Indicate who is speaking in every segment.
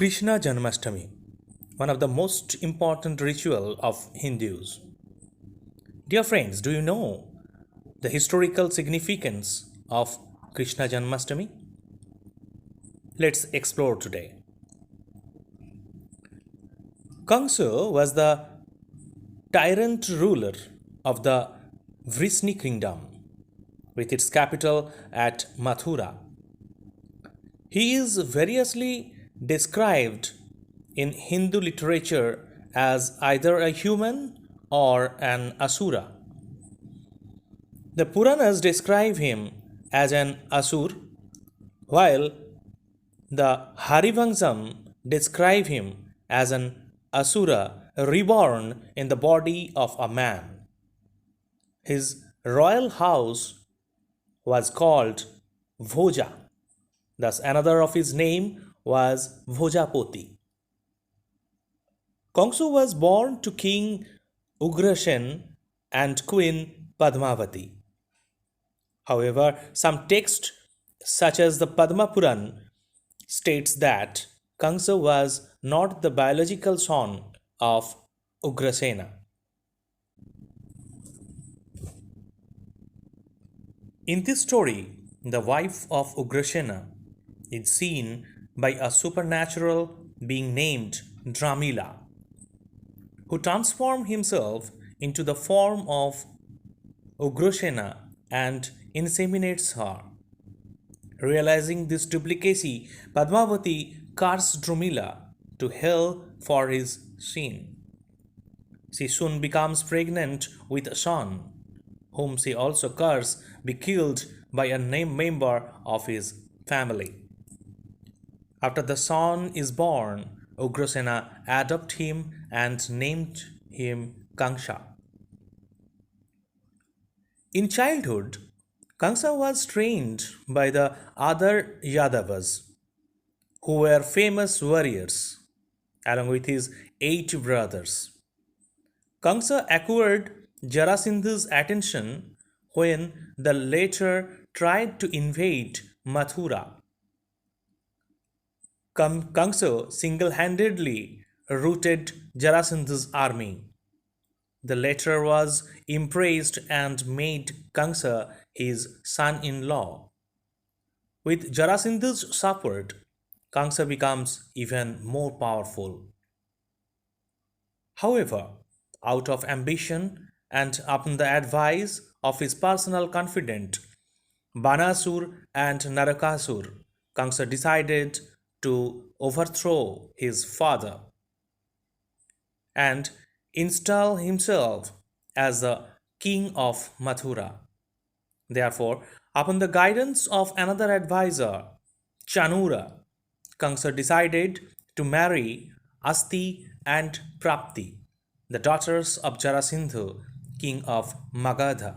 Speaker 1: Krishna Janmastami, one of the most important ritual of Hindus. Dear friends, do you know the historical significance of Krishna Janmastami? Let's explore today. Kamsa was the tyrant ruler of the Vrishni kingdom with its capital at Mathura. He is variously described in Hindu literature as either a human or an asura. The Puranas describe him as an asur, while the Harivangsam describe him as an asura reborn in the body of a man. His royal house was called Bhoja. Thus, another of his name was Bhojapoti. Kongsu was born to King Ugrasen and Queen Padmavati. However, some texts, such as the Padma Puran, states that Kangsa was not the biological son of Ugrasena. In this story, the wife of Ugrasena is seen by a supernatural being named Dramila, who transformed himself into the form of Ugrasena and inseminates her. Realizing this duplicacy, Padmavati cursed Dramila to hell for his sin. She soon becomes pregnant with a son, whom she also cursed be killed by a member of his family. After the son is born, Ugrasena adopted him and named him Kangsha. In childhood, Kangsa was trained by the other Yadavas, who were famous warriors, along with his 8 brothers. Kangsa acquired Jarasindha's attention when the latter tried to invade Mathura. Kangsa single-handedly routed Jarasindha's army. The latter was impressed and made Kangsa his son-in-law. With Jarasindha's support, Kangsa becomes even more powerful. However, out of ambition and upon the advice of his personal confidant, Banasur and Narakasur, Kangsa decided to overthrow his father and install himself as the king of Mathura. Therefore, upon the guidance of another advisor, Chanura, Kangsa decided to marry Asti and Prapti, the daughters of Jarasindhu, king of Magadha.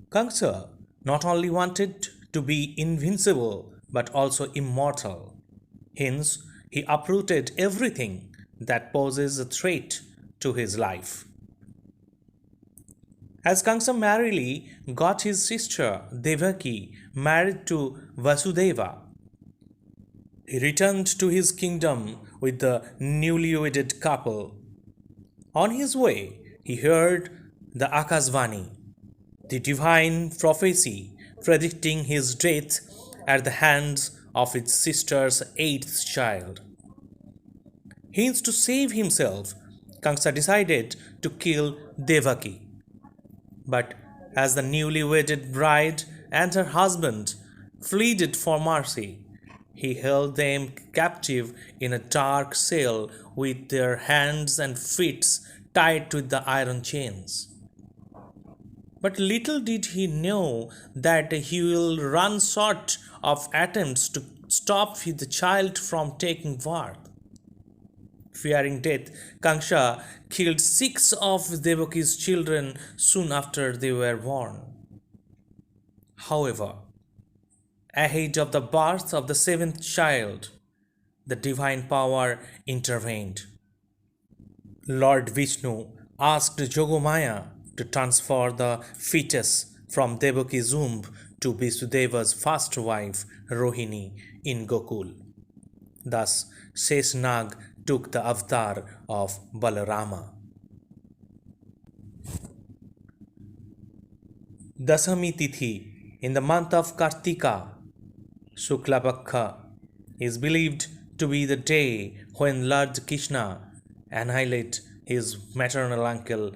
Speaker 1: Kangsa not only wanted to be invincible but also immortal. Hence, he uprooted everything that poses a threat to his life. As Kangsa merrily got his sister Devaki married to Vasudeva, he returned to his kingdom with the newly wedded couple. On his way, he heard the Akasvani, the divine prophecy predicting his death at the hands of his sister's 8th child. Hence, to save himself, Kangsa decided to kill Devaki. But as the newly wedded bride and her husband pleaded for mercy, he held them captive in a dark cell with their hands and feet tied with the iron chains. But little did he know that he will run short of attempts to stop the child from taking birth. Fearing death, Kangsa killed 6 of Devaki's children soon after they were born. However, ahead of the birth of the 7th child, the divine power intervened. Lord Vishnu asked Jogomaya to transfer the fetus from Devaki's womb to Visudeva's first wife Rohini in Gokul. Thus, Sheshnag took the avatar of Balarama. Dasami Tithi in the month of Kartika, Shuklapakha, is believed to be the day when Lord Krishna annihilated his maternal uncle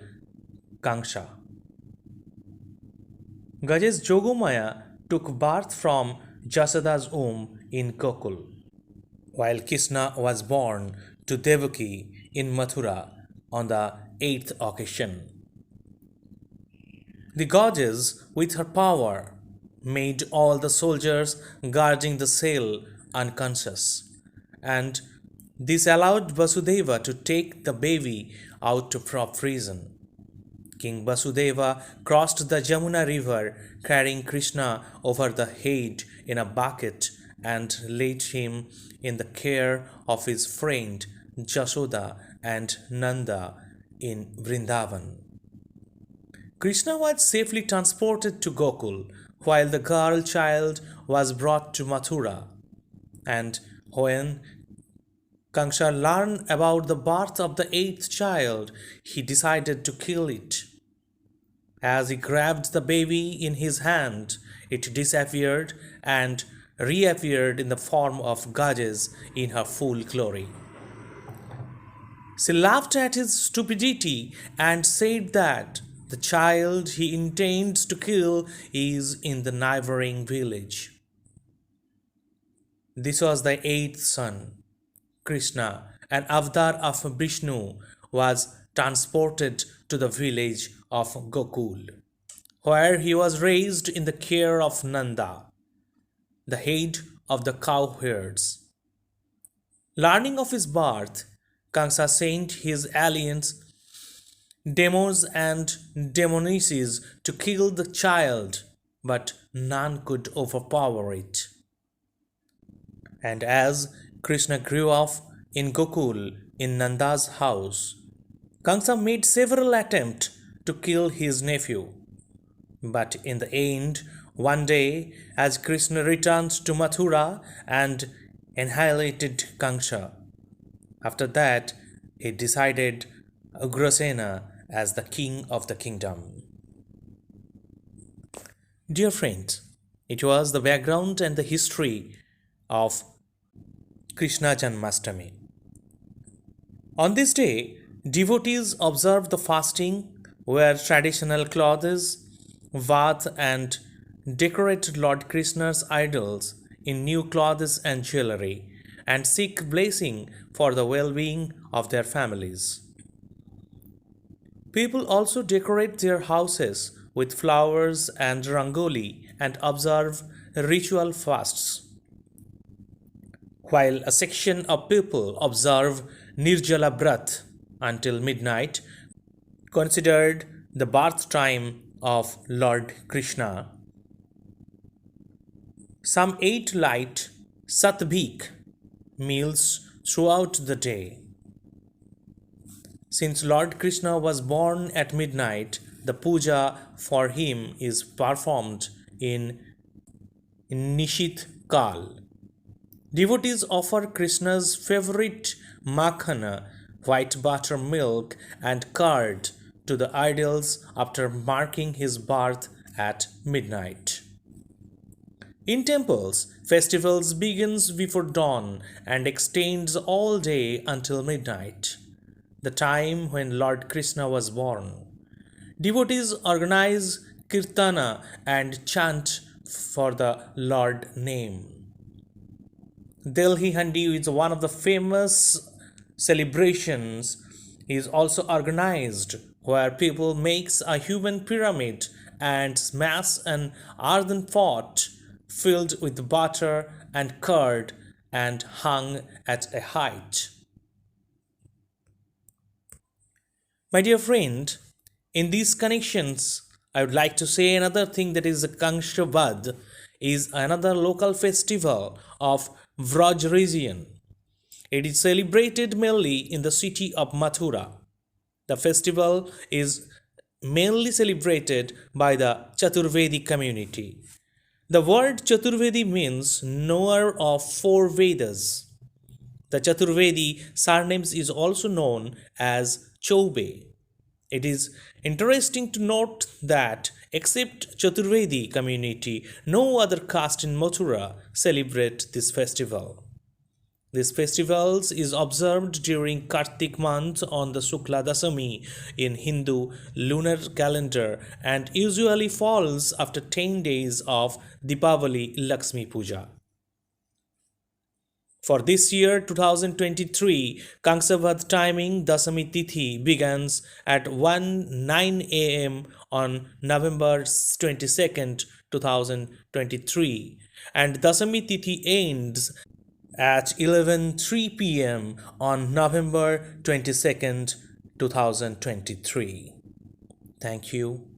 Speaker 1: Kangsha. Gaje's Jogomaya took birth from Jasada's womb in Gokul, while Krishna was born to Devaki in Mathura on the eighth occasion. The goddess, with her power, made all the soldiers guarding the cell unconscious, and this allowed Vasudeva to take the baby out of prison. King Vasudeva crossed the Jamuna river carrying Krishna over the head in a bucket and laid him in the care of his friend Jashoda and Nanda in Vrindavan. Krishna was safely transported to Gokul, while the girl child was brought to Mathura. And when Kangsha learned about the birth of the eighth child, he decided to kill it. As he grabbed the baby in his hand, it disappeared and reappeared in the form of Gajes in her full glory. She laughed at his stupidity and said that the child he intends to kill is in the neighboring village. This was the eighth son. Krishna, an avatar of Vishnu, was transported to the village of Gokul, where he was raised in the care of Nanda, the head of the cowherds. Learning of his birth, Kamsa sent his allies, demons and demonesses, to kill the child, but none could overpower it. And as Krishna grew up in Gokul in Nanda's house, Kamsa made several attempts to kill his nephew. But in the end, one day, as Krishna returned to Mathura and annihilated Kamsa, after that he decided Ugrasena as the king of the kingdom. Dear friends, it was the background and the history of Krishna Janmastami. On this day, devotees observe the fasting, wear traditional clothes, bath and decorate Lord Krishna's idols in new clothes and jewelry, and seek blessing for the well-being of their families. People also decorate their houses with flowers and rangoli and observe ritual fasts, while a section of people observe Nirjala Brat until midnight, considered the birth time of Lord Krishna. Some ate light satvik meals throughout the day. Since Lord Krishna was born at midnight, the puja for him is performed in Nishit Kal. Devotees offer Krishna's favorite makhana, white buttermilk, and curd to the idols after marking his birth at midnight. In temples, festivals begins before dawn and extends all day until midnight, the time when Lord Krishna was born. Devotees organize kirtana and chant for the Lord name. Delhi Handi is one of the famous celebrations. Is also organized where people makes a human pyramid and smash an earthen pot filled with butter and curd and hung at a height. My dear friend, in these connections, I would like to say another thing, that is the Kangshabad is another local festival of Vraj region. It is celebrated mainly in the city of Mathura. The festival is mainly celebrated by the Chaturvedi community. The word Chaturvedi means knower of four Vedas. The Chaturvedi surname is also known as Choube. It is interesting to note that except Chaturvedi community, no other caste in Mathura celebrate this festival. This festival is observed during Kartik month on the Shukla Dasami in Hindu lunar calendar and usually falls after 10 days of Deepavali Lakshmi Puja. For this year 2023, Kangsabad timing Dasami Tithi begins at 1:09 am on November 22nd, 2023 and Dasami Tithi ends at 11:03 pm on November 22nd, 2023. Thank you.